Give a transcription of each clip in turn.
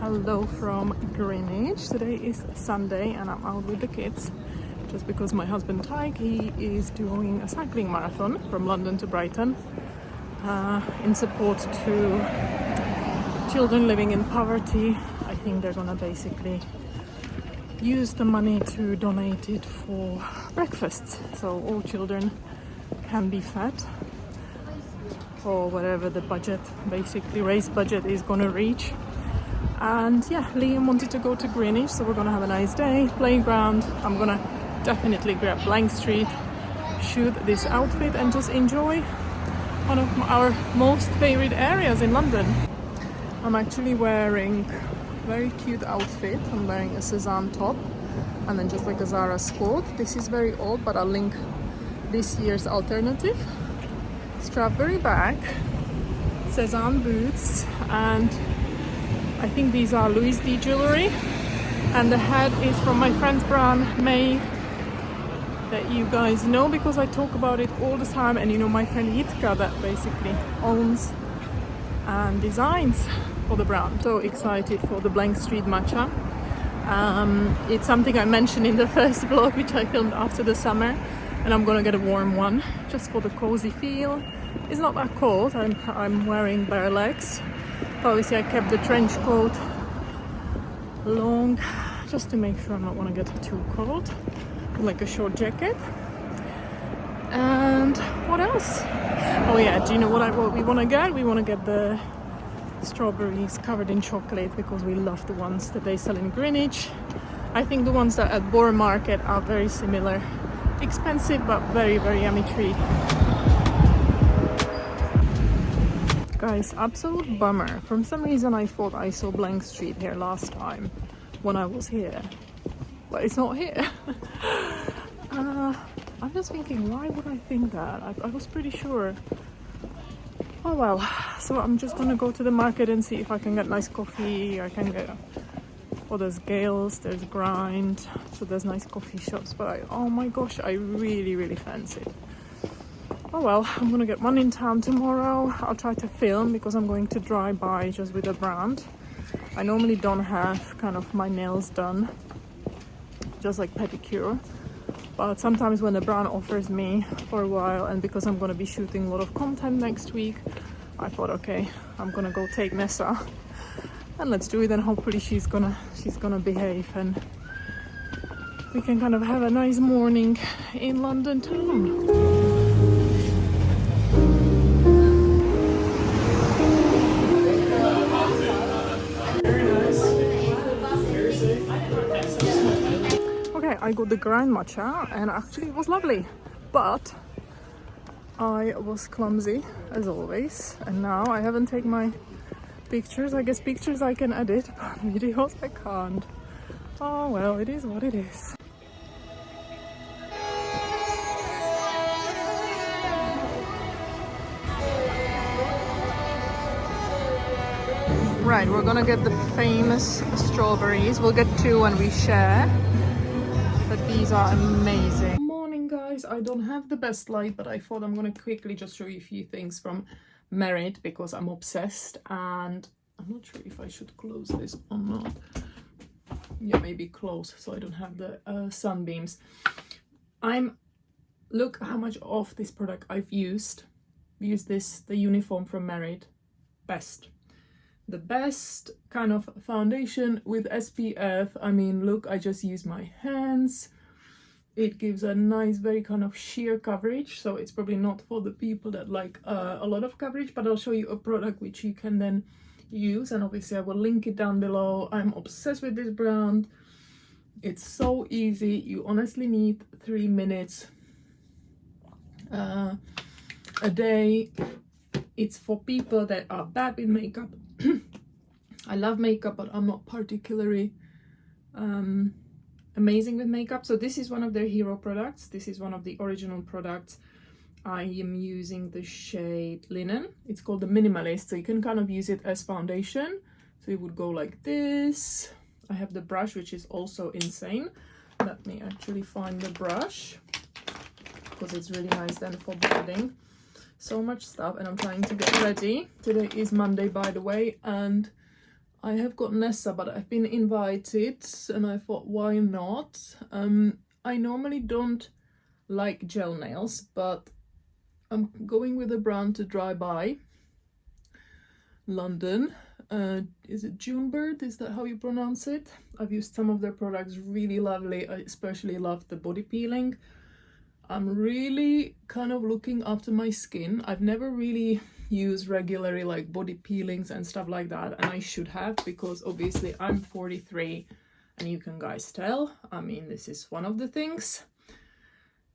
Hello from Greenwich. Today is Sunday and I'm out with the kids just because my husband Tyke, he is doing a cycling marathon from London to Brighton in support to children living in poverty. I think they're gonna basically use the money to donate it for breakfast, so all children can be fed for whatever the budget, basically race budget, is gonna reach. And yeah, Liam wanted to go to Greenwich, so we're gonna have a nice day, playground. I'm gonna definitely grab Blank Street, shoot this outfit and just enjoy one of our most favorite areas in London. I'm actually wearing a very cute outfit. I'm wearing a Cezanne top and then just like a Zara skirt. This is very old, but I'll link this year's alternative. Strawberry bag, Cezanne boots, and I think these are Louis D jewelry, and the hat is from my friend's brand May, that you guys know because I talk about it all the time, and you know my friend Yitka that basically owns and designs for the brand. So excited for the Blank Street matcha. It's something I mentioned in the first vlog which I filmed after the summer, and I'm gonna get a warm one just for the cozy feel. It's not that cold. I'm wearing bare legs. Obviously I kept the trench coat long just to make sure I'm not want to get too cold, like a short jacket. And what else? Oh yeah, do you know what we want to get? We want to get the strawberries covered in chocolate because we love the ones that they sell in Greenwich. I think the ones that at Borough Market are very similar, expensive but very, very yummy treat. Guys, absolute bummer. For some reason I thought I saw Blank Street here last time when I was here, but it's not here. I'm just thinking, why would I think that? I was pretty sure. Oh well, so I'm just gonna go to the market and see if I can get nice coffee. I can get, oh, there's Gales, there's Grind, so there's nice coffee shops, but oh my gosh, I really fancy it. Oh well, I'm gonna get one in town tomorrow. I'll try to film because I'm going to drive by just with a brand. I normally don't have kind of my nails done, just like pedicure, but sometimes when the brand offers me for a while, and because I'm gonna be shooting a lot of content next week, I thought, okay, I'm gonna go take Nessa and let's do it, and hopefully she's gonna behave and we can kind of have a nice morning in London town. I got the Grind matcha and actually it was lovely, but I was clumsy as always, and now I haven't taken my pictures. I guess pictures I can edit, but videos I can't. Oh well, it is what it is. Right, we're gonna get the famous strawberries. We'll get two and we share. But these are amazing. Morning guys, I don't have the best light, but I thought I'm gonna quickly just show you a few things from Merit because I'm obsessed, and I'm not sure if I should close this or not. Yeah, maybe close so I don't have the sunbeams. Look how much of this product I've used. The uniform from Merit. The best kind of foundation with SPF. I mean, look, I just use my hands. It gives a nice, very kind of sheer coverage, so it's probably not for the people that like a lot of coverage, but I'll show you a product which you can then use, and obviously I will link it down below. I'm obsessed with this brand. It's so easy. You honestly need 3 minutes a day. It's for people that are bad with makeup. I love makeup, but I'm not particularly amazing with makeup. So this is one of their hero products. This is one of the original products. I am using the shade Linen. It's called the Minimalist, so you can kind of use it as foundation. So it would go like this. I have the brush, which is also insane. Let me actually find the brush because it's really nice then for blending. So much stuff, and I'm trying to get ready. Today is Monday, by the way, and I have got Nessa, but I've been invited and I thought, why not? I normally don't like gel nails, but I'm going with a brand to Dry By London. Is it Junebird? Is that how you pronounce it? I've used some of their products, really lovely. I especially love the body peeling. I'm really kind of looking after my skin. I've never really used regularly like body peelings and stuff like that, and I should have, because obviously I'm 43 and you can guys tell, I mean, this is one of the things.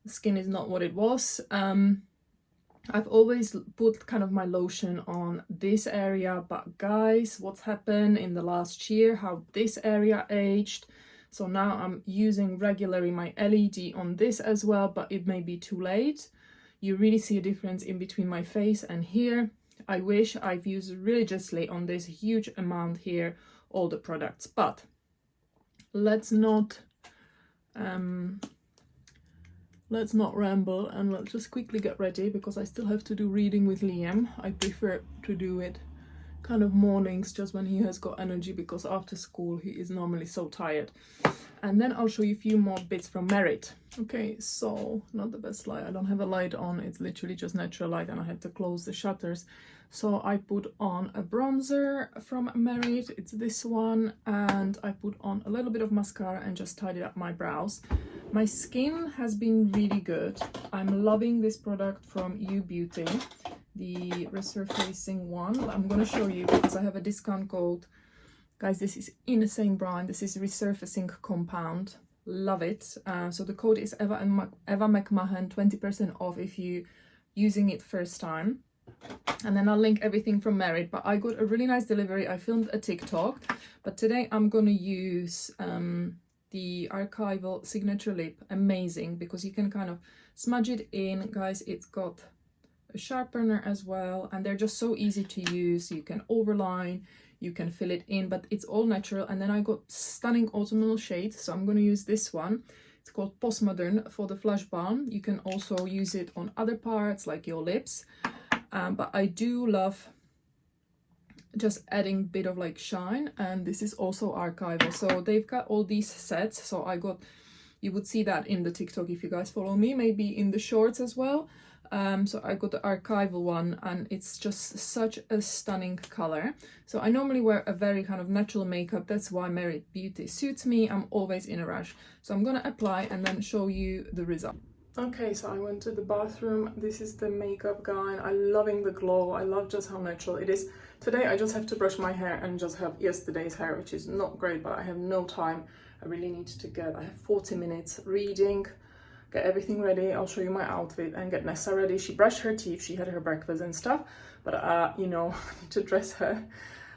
The skin is not what it was. I've always put kind of my lotion on this area, but guys, what's happened in the last year, how this area aged. So now I'm using regularly my LED on this as well, but it may be too late. You really see a difference in between my face and here. I wish I've used religiously on this huge amount here all the products, but let's not ramble, and let's just quickly get ready because I still have to do reading with Liam. I prefer to do it kind of mornings, just when he has got energy, because after school he is normally so tired. And then I'll show you a few more bits from Merit. Okay, so not the best light. I don't have a light on. It's literally just natural light and I had to close the shutters. So I put on a bronzer from Merit. It's this one. And I put on a little bit of mascara and just tidied up my brows. My skin has been really good. I'm loving this product from U Beauty, the resurfacing one. I'm going to show you because I have a discount code. Guys, this is insane brand. This is resurfacing compound. Love it. So the code is Eva McMahon, 20% off if you using it first time. And then I'll link everything from Merit. But I got a really nice delivery. I filmed a TikTok, but today I'm going to use the Archival Signature Lip. Amazing, because you can kind of smudge it in. Guys, it's got a sharpener as well, and they're just so easy to use. You can overline, you can fill it in, but it's all natural. And then I got stunning autumnal shades, so I'm going to use this one. It's called Postmodern for the Flush Balm. You can also use it on other parts like your lips, but I do love just adding a bit of like shine. And this is also Archival, so they've got all these sets. So I got, you would see that in the TikTok if you guys follow me, maybe in the shorts as well. So I got the Archival one, and it's just such a stunning color. So I normally wear a very kind of natural makeup. That's why Merit Beauty suits me. I'm always in a rush. So I'm gonna apply and then show you the result. Okay, so I went to the bathroom. This is the makeup guy. I'm loving the glow. I love just how natural it is. Today I just have to brush my hair and just have yesterday's hair, which is not great, but I have no time. I really need to I have 40 minutes reading, get everything ready. I'll show you my outfit and get Nessa ready. She brushed her teeth, she had her breakfast and stuff, but you know, I need to dress her,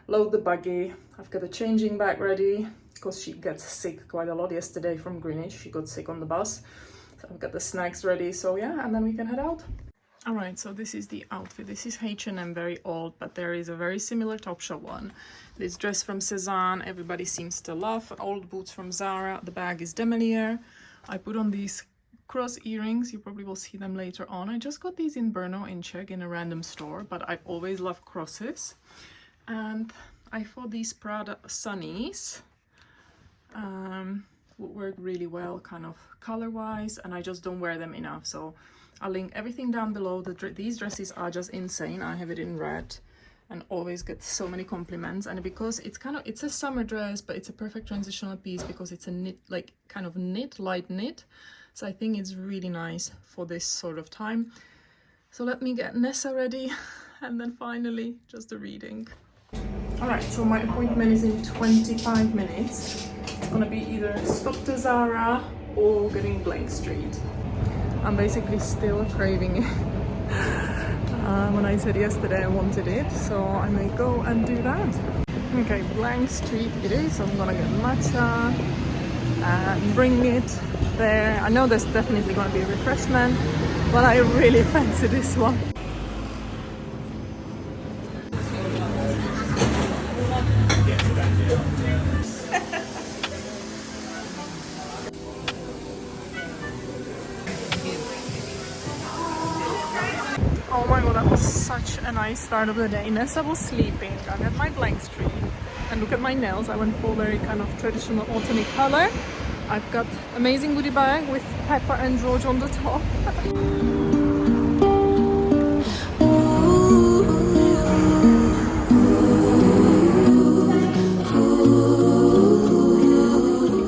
load the buggy. I've got a changing bag ready because she gets sick quite a lot yesterday from Greenwich. She got sick on the bus. So I've got the snacks ready, so yeah, and then we can head out. All right, so this is the outfit. This is H&M, very old, but there is a very similar Topshop one. This dress from Cezanne, everybody seems to love. Old boots from Zara. The bag is Demelier. I put on these cross earrings. You probably will see them later on. I just got these in Brno in Czech in a random store, but I've always loved crosses. And I thought these Prada Sunnies would work really well, kind of color-wise, and I just don't wear them enough. So I'll link everything down below. These dresses are just insane. I have it in red and always get so many compliments. And because it's a summer dress, but it's a perfect transitional piece because it's a knit, like kind of knit, light knit. So I think it's really nice for this sort of time. So let me get Nessa ready and then finally just the reading. All right, so my appointment is in 25 minutes. It's gonna be either stop to Zara or getting Blank Street. I'm basically still craving it. When I said yesterday I wanted it, so I may go and do that. Okay, Blank Street it is. So I'm gonna get matcha and bring it there. I know there's definitely gonna be a refreshment, but I really fancy this one. Oh my god, that was such a nice start of the day. Nessa was sleeping. I had my Blank Street, and and look at my nails. I went for very kind of traditional autumny color. I've got amazing goodie bag with Pepper and George on the top.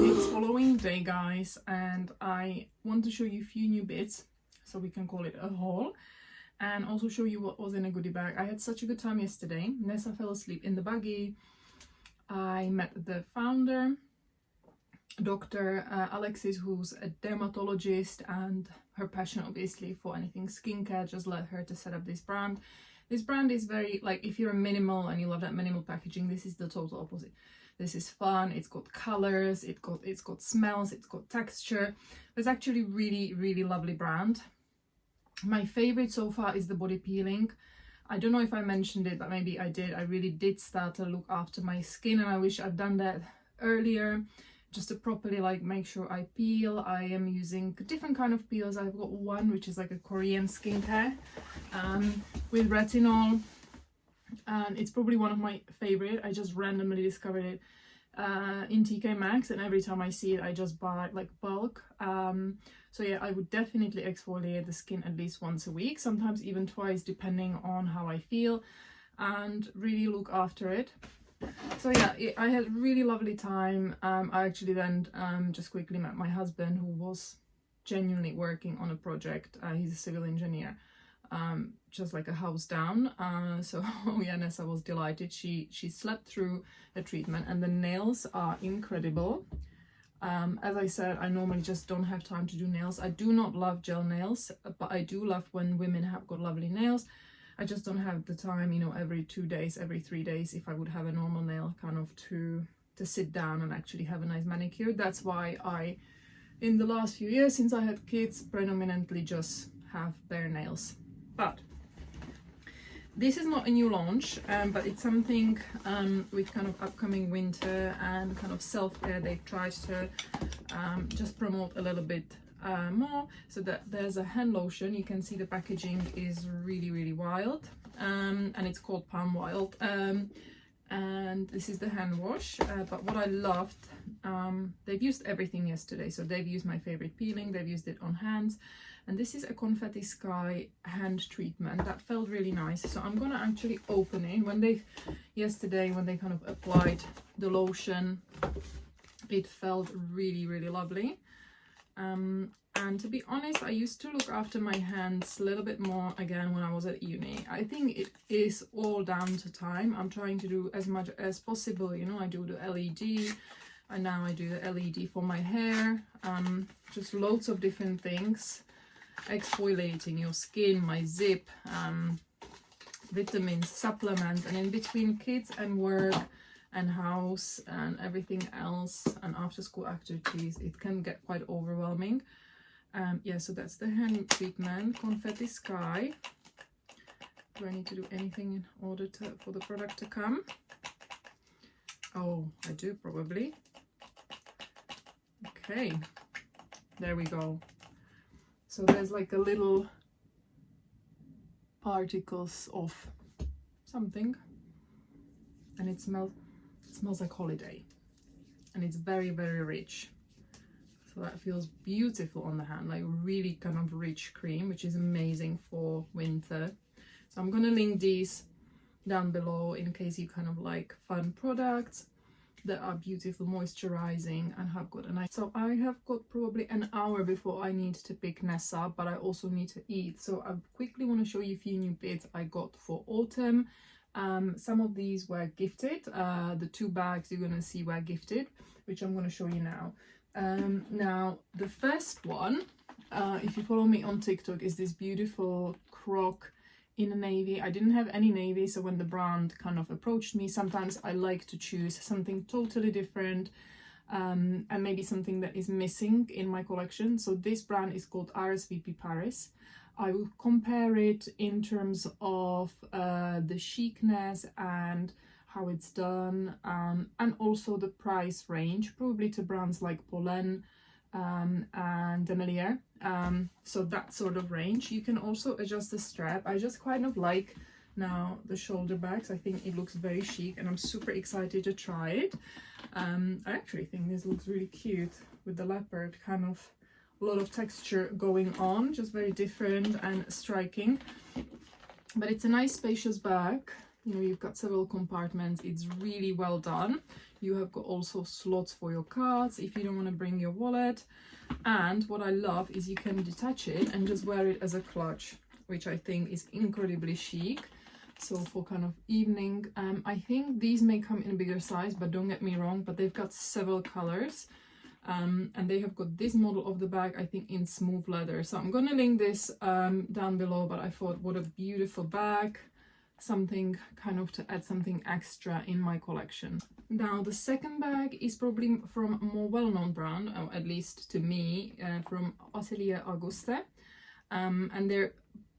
It's following day, guys, and I want to show you a few new bits, so we can call it a haul, and also show you what was in a goodie bag. I had such a good time yesterday. Nessa fell asleep in the buggy. I met the founder, Dr. Alexis, who's a dermatologist, and her passion obviously for anything skincare just led her to set up this brand. This brand is very, like, if you're a minimal and you love that minimal packaging, this is the total opposite. This is fun, it's got colors, it's got smells, it's got texture. It's actually really lovely brand. My favorite so far is the body peeling. I don't know if I mentioned it, but maybe I did. I really did start to look after my skin, and I wish I'd done that earlier, just to properly like make sure I peel. I am using different kind of peels. I've got one which is like a Korean skincare with retinol, and it's probably one of my favorite. I just randomly discovered it in TK Maxx, and every time I see it I just buy like bulk. So yeah, I would definitely exfoliate the skin at least once a week, sometimes even twice depending on how I feel, and really look after it. So yeah, I had a really lovely time. I actually then just quickly met my husband, who was genuinely working on a project. He's a civil engineer, just like a house down. So yeah, Nessa was delighted. She slept through the treatment, and the nails are incredible. As I said, I normally just don't have time to do nails. I do not love gel nails, but I do love when women have got lovely nails. I just don't have the time, you know, every 2 days, every 3 days, if I would have a normal nail, kind of to sit down and actually have a nice manicure. That's why I, in the last few years since I had kids, predominantly just have bare nails. But this is not a new launch, but it's something with kind of upcoming winter and kind of self-care. They've tried to just promote a little bit more. So that there's a hand lotion. You can see the packaging is really wild, and it's called Palm Wild, and this is the hand wash. But what I loved, they've used everything yesterday. So they've used my favorite peeling, they've used it on hands, and this is a Confetti Sky hand treatment that felt really nice. So I'm gonna actually open it. Yesterday when they kind of applied the lotion, it felt really lovely. And to be honest, I used to look after my hands a little bit more again when I was at uni. I think it is all down to time. I'm trying to do as much as possible, you know. I do the LED, and now I do the LED for my hair. Just loads of different things. Exfoliating your skin, my zip, vitamins, supplements, and in between kids and work and house and everything else and after school activities, it can get quite overwhelming. Yeah, so that's the hand treatment, Confetti Sky. Do I need to do anything in order for the product to come? Oh, I do probably. Okay, there we go. So there's like a little particles of something, and it smells like holiday, and it's very rich. So that feels beautiful on the hand, like really kind of rich cream, which is amazing for winter. So I'm gonna link these down below in case you kind of like fun products that are beautiful, moisturizing, and have got a nice. So I have got probably an hour before I need to pick Nessa, but I also need to eat. So I quickly want to show you a few new bits I got for autumn. Some of these were gifted. The 2 bags you're gonna see were gifted, which I'm gonna show you now. Now the first one, if you follow me on TikTok, is this beautiful croc in a navy. I didn't have any navy, so when the brand kind of approached me, sometimes I like to choose something totally different, and maybe something that is missing in my collection. So this brand is called RSVP Paris. I will compare it in terms of the chicness and how it's done, and also the price range, probably to brands like Pollen and Demelier. So that sort of range. You can also adjust the strap. I just kind of like Now the shoulder bags, I think it looks very chic and I'm super excited to try it. I actually think this looks really cute with the leopard, kind of a lot of texture going on, just very different and striking. But it's a nice spacious bag. You know, you've got several compartments. It's really well done. You have got also slots for your cards if you don't want to bring your wallet. And what I love is you can detach it and just wear it as a clutch, which I think is incredibly chic. So for kind of evening, I think these may come in a bigger size, but don't get me wrong, but they've got several colors. And they have got this model of the bag, I think, in smooth leather. So I'm gonna link this down below, but I thought what a beautiful bag, something kind of to add something extra in my collection. Now the second bag is probably from a more well-known brand, or at least to me, from Atelier Auguste, and their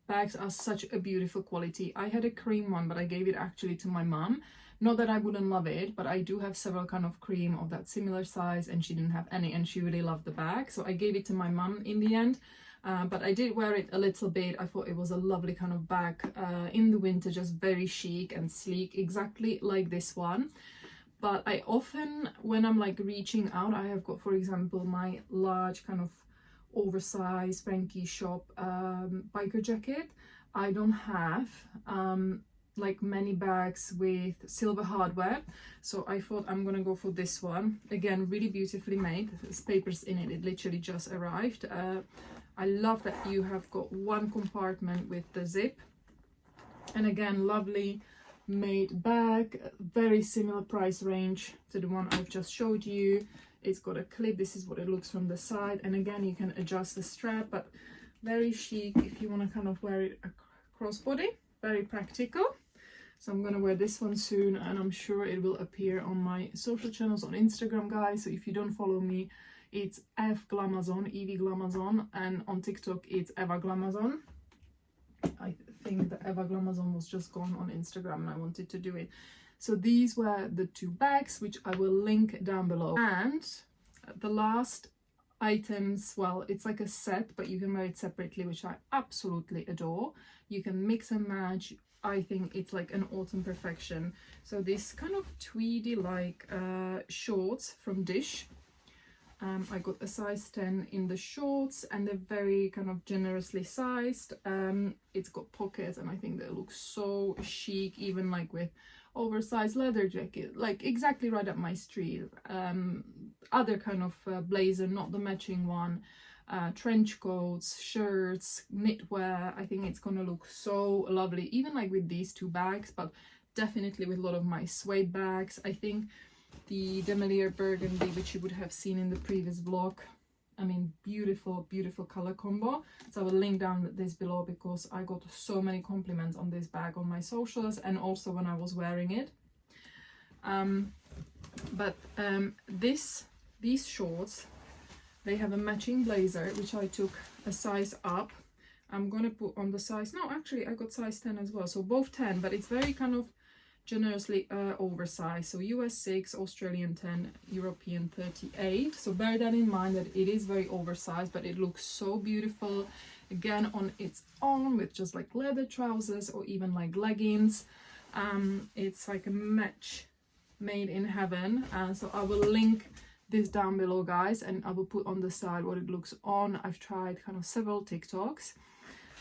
bags are such a beautiful quality. I had a cream one, but I gave it actually to my mum. Not that I wouldn't love it, but I do have several kind of cream of that similar size, and she didn't have any, and she really loved the bag, so I gave it to my mum in the end. But I did wear it a little bit. I thought it was a lovely kind of bag in the winter, just very chic and sleek, exactly like this one. But I often, when I'm like reaching out, I have got, for example, my large kind of oversized Frankie shop biker jacket. I don't have like many bags with silver hardware, so I thought I'm gonna go for this one. Again, really beautifully made. There's papers in it. It literally just arrived. I love that you have got one compartment with the zip, and again, lovely made bag, very similar price range to the one I've just showed you. It's got a clip. This is what it looks from the side, and again, you can adjust the strap, but very chic if you want to kind of wear it crossbody. Very practical. So I'm gonna wear this one soon, and I'm sure it will appear on my social channels on Instagram, guys. So if you don't follow me, it's EVAMCMAHON, and on TikTok it's Eva Glamazon. I think the Eva Glamazon was just gone on Instagram and I wanted to do it. So these were the two bags, which I will link down below. And the last items, well, it's like a set, but you can wear it separately, which I absolutely adore. You can mix and match. I think it's like an autumn perfection. So this kind of tweedy like shorts from Dish. I got a size 10 in the shorts, and they're very kind of generously sized. It's got pockets, and I think they look so chic, even like with oversized leather jacket, like exactly right up my street. Other kind of blazer, not the matching one, trench coats, shirts, knitwear. I think it's gonna look so lovely, even like with these two bags, but definitely with a lot of my suede bags. I think the Demelier Burgundy, which you would have seen in the previous vlog, I mean, beautiful, beautiful color combo. So I will link down this below because I got so many compliments on this bag on my socials and also when I was wearing it. These shorts, they have a matching blazer, which I took a size up. I'm gonna put on the size, no, actually I got size 10 as well, so both 10, but it's very kind of generously oversized. So US 6, Australian 10, European 38. So bear that in mind that it is very oversized, but it looks so beautiful again on its own with just like leather trousers or even like leggings. It's like a match made in heaven. So I will link this down below, guys, and I will put on the side what it looks on. I've tried kind of several TikToks.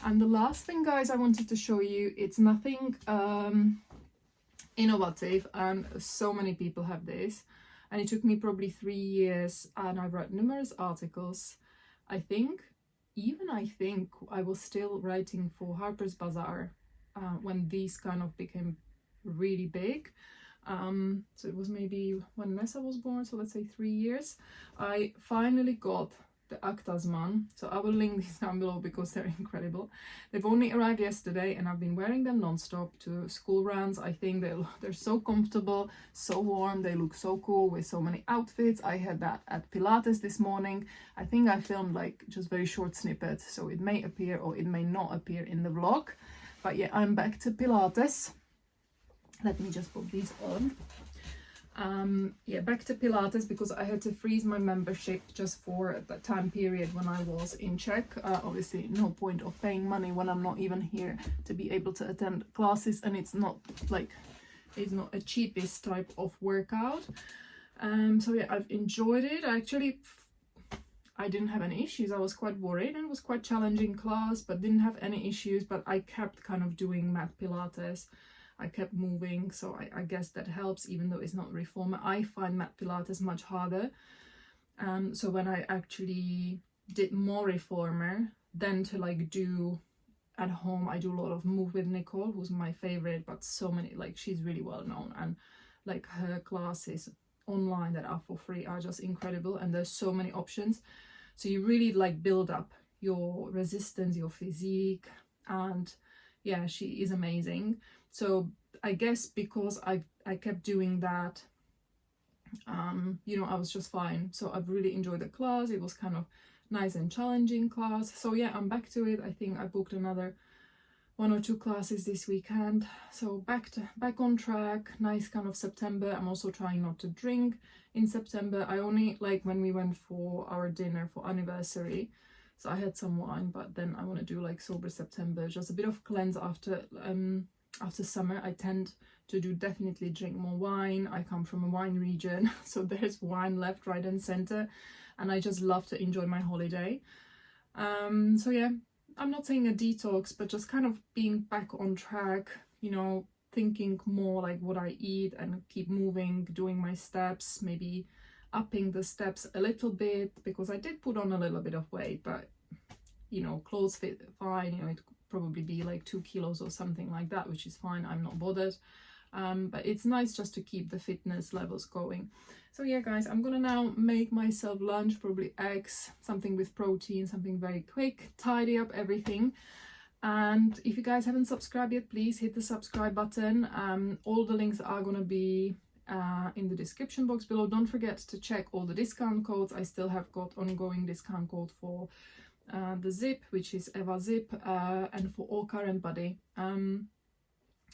And the last thing, guys, I wanted to show you, it's nothing innovative, and so many people have this, and it took me probably 3 years, and I read numerous articles. I think I was still writing for Harper's Bazaar when these kind of became really big. So it was maybe when Nessa was born, so let's say 3 years. I finally got the Actasman, so I will link these down below because they're incredible. They've only arrived yesterday, and I've been wearing them non-stop to school runs. I think they're so comfortable, so warm, they look so cool with so many outfits. I had that at Pilates this morning. I think I filmed like just very short snippets, so it may appear or it may not appear in the vlog. But yeah, I'm back to Pilates. Let me just put these on. Yeah, back to Pilates because I had to freeze my membership just for the time period when I was in Czech. Obviously no point of paying money when I'm not even here to be able to attend classes, and it's not like, it's not a cheapest type of workout. So yeah, I've enjoyed it. I didn't have any issues. I was quite worried, and it was quite challenging class, but didn't have any issues. But I kept kind of doing mat Pilates. I kept moving, so I guess that helps, even though it's not reformer. I find mat Pilates much harder. So when I actually did more reformer, then to like do at home, I do a lot of Move with Nicole, who's my favorite, but so many, like, she's really well known, and like her classes online that are for free are just incredible, and there's so many options. So you really like build up your resistance, your physique, and yeah, she is amazing. So I guess because I kept doing that, you know, I was just fine. So I've really enjoyed the class. It was kind of nice and challenging class. So yeah, I'm back to it. I think I booked another 1 or 2 classes this weekend. So back on track. Nice kind of September. I'm also trying not to drink in September. I only, like, when we went for our dinner for anniversary, so I had some wine, but then I want to do like sober September, just a bit of cleanse after summer. I tend to definitely drink more wine. I come from a wine region, so there's wine left, right and center, and I just love to enjoy my holiday. So yeah, I'm not saying a detox, but just kind of being back on track, you know, thinking more like what I eat and keep moving, doing my steps, maybe upping the steps a little bit, because I did put on a little bit of weight, but you know, clothes fit fine. You know, it could probably be like 2 kilos or something like that, which is fine. I'm not bothered. But it's nice just to keep the fitness levels going. So yeah, guys, I'm gonna now make myself lunch, probably eggs, something with protein, something very quick, tidy up everything. And if you guys haven't subscribed yet, please hit the subscribe button. All the links are gonna be in the description box below. Don't forget to check all the discount codes. I still have got ongoing discount code for the zip, which is EVAZIP, and for all current body.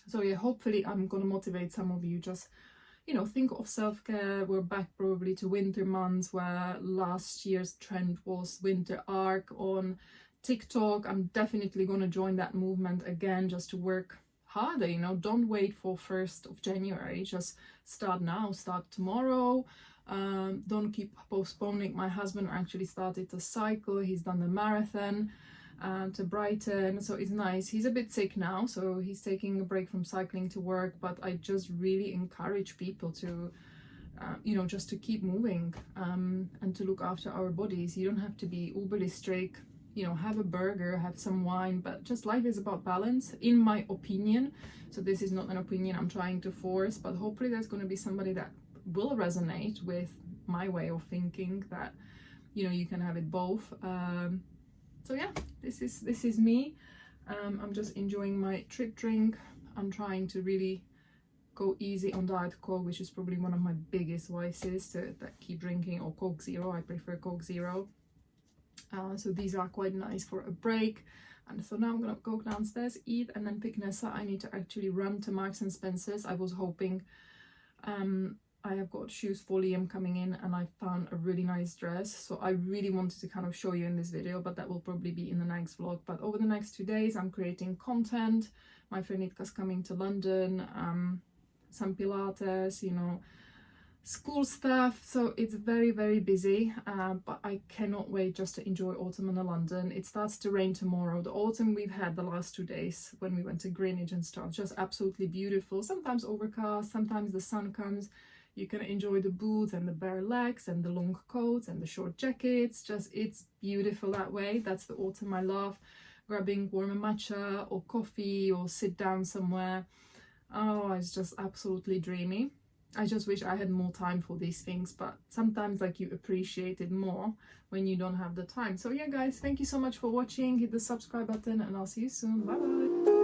So yeah, hopefully I'm gonna motivate some of you. Just, you know, think of self-care. We're back probably to winter months, where last year's trend was winter arc on TikTok. I'm definitely gonna join that movement again, just to work harder. You know, don't wait for 1st of January, just start now, start tomorrow. Don't keep postponing. My husband actually started to cycle. He's done the marathon to Brighton, so it's nice. He's a bit sick now, so he's taking a break from cycling to work, but I just really encourage people to you know, just to keep moving, and to look after our bodies. You don't have to be uberly strict, you know, have a burger, have some wine, but just life is about balance, in my opinion. So this is not an opinion I'm trying to force, but hopefully there's going to be somebody that will resonate with my way of thinking, that, you know, you can have it both. So yeah, this is me. I'm just enjoying my trip drink. I'm trying to really go easy on Diet Coke, which is probably one of my biggest vices, to keep drinking, or Coke Zero. I prefer Coke Zero. So these are quite nice for a break. And so now I'm gonna go downstairs, eat, and then pick Nessa. I need to actually run to Marks and Spencer's. I was hoping, I have got shoes for Liam coming in, and I found a really nice dress, so I really wanted to kind of show you in this video, but that will probably be in the next vlog. But over the next 2 days I'm creating content. My friend Nitka's coming to London, some Pilates, you know, school stuff, so it's very, very busy, but I cannot wait just to enjoy autumn in London. It starts to rain tomorrow. The autumn we've had the last 2 days when we went to Greenwich and stuff, just absolutely beautiful. Sometimes overcast, sometimes the sun comes. You can enjoy the boots and the bare legs and the long coats and the short jackets. Just, it's beautiful that way. That's the autumn I love. Grabbing warm matcha or coffee, or sit down somewhere. Oh, it's just absolutely dreamy. I just wish I had more time for these things, but sometimes like you appreciate it more when you don't have the time. So yeah, guys, thank you so much for watching. Hit the subscribe button, and I'll see you soon. Bye bye.